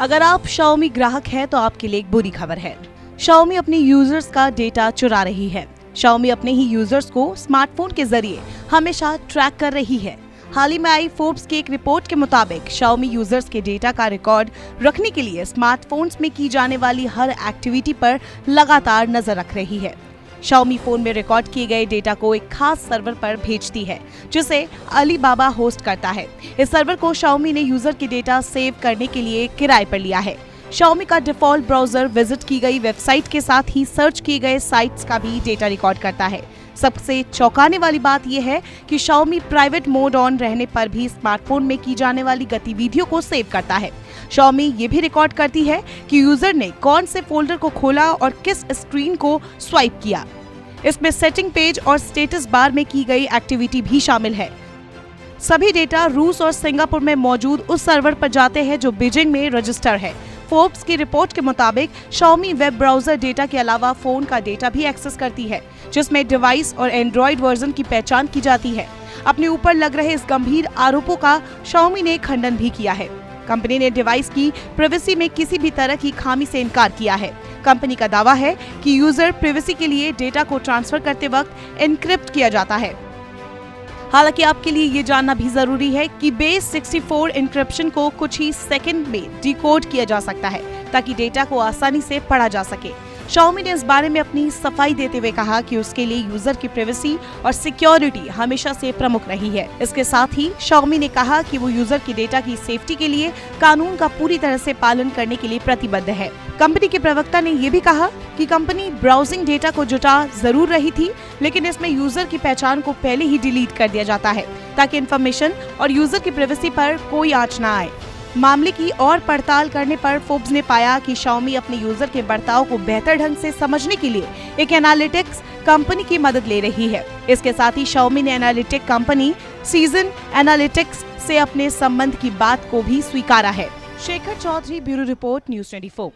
अगर आप Xiaomi ग्राहक हैं तो आपके लिए एक बुरी खबर है। Xiaomi अपने यूजर्स का डेटा चुरा रही है। Xiaomi अपने ही यूजर्स को स्मार्टफोन के जरिए हमेशा ट्रैक कर रही है। हाल ही में आई फोर्ब्स की एक रिपोर्ट के मुताबिक Xiaomi यूजर्स के डेटा का रिकॉर्ड रखने के लिए स्मार्टफोन्स में की जाने वाली हर एक्टिविटी पर लगातार नजर रख रही है। Xiaomi फोन में रिकॉर्ड किए गए डेटा को एक खास सर्वर पर भेजती है, जिसे अलीबाबा होस्ट करता है। इस सर्वर को Xiaomi ने यूजर के डेटा सेव करने के लिए किराए पर लिया है। Xiaomi का डिफॉल्ट ब्राउजर विजिट की गई वेबसाइट के साथ ही सर्च किए गए साइट्स का भी डेटा रिकॉर्ड करता है। सबसे चौंकाने वाली बात यह है कि Xiaomi प्राइवेट मोड ऑन रहने पर भी स्मार्टफोन में की जाने वाली गतिविधियों को सेव करता है। Xiaomi ये भी रिकॉर्ड करती है कि यूजर ने कौन से फोल्डर को खोला और किस स्क्रीन को स्वाइप किया। इसमें सेटिंग पेज और स्टेटस बार में की गई एक्टिविटी भी शामिल है। सभी डेटा रूस और सिंगापुर में मौजूद उस सर्वर पर जाते हैं जो बीजिंग में रजिस्टर है। फोर्ब्स की रिपोर्ट के मुताबिक Xiaomi वेब ब्राउजर डेटा के अलावा फोन का डेटा भी एक्सेस करती है, जिसमें डिवाइस और एंड्रॉइड वर्जन की पहचान की जाती है। अपने ऊपर लग रहे इस गंभीर आरोपों का Xiaomi ने खंडन भी किया है। कंपनी ने डिवाइस की प्राइवेसी में किसी भी तरह की खामी से इनकार किया है। कंपनी का दावा है कि यूजर प्राइवेसी के लिए डेटा को ट्रांसफर करते वक्त एन्क्रिप्ट किया जाता है। हालांकि आपके लिए ये जानना भी जरूरी है कि बेस 64 एन्क्रिप्शन को कुछ ही सेकंड में डिकोड किया जा सकता है, ताकि डेटा को आसानी से पढ़ा जा सके। Xiaomi ने इस बारे में अपनी सफाई देते हुए कहा कि उसके लिए यूजर की प्राइवेसी और सिक्योरिटी हमेशा से प्रमुख रही है। इसके साथ ही Xiaomi ने कहा कि वो यूजर की डेटा की सेफ्टी के लिए कानून का पूरी तरह से पालन करने के लिए प्रतिबद्ध है। कंपनी के प्रवक्ता ने ये भी कहा कि कंपनी ब्राउजिंग डेटा को जुटा जरूर रही थी, लेकिन इसमें यूजर की पहचान को पहले ही डिलीट कर दिया जाता है, ताकि इन्फॉर्मेशन और यूजर की प्राइवेसी पर कोई आंच न आए। मामले की और पड़ताल करने पर फोर्ब्स ने पाया कि Xiaomi अपने यूजर के बर्ताव को बेहतर ढंग से समझने के लिए एक एनालिटिक्स कंपनी की मदद ले रही है। इसके साथ ही Xiaomi ने एनालिटिक कंपनी सीजन एनालिटिक्स से अपने संबंध की बात को भी स्वीकारा है। Shekhar Chaudhary, bureau report, news 24।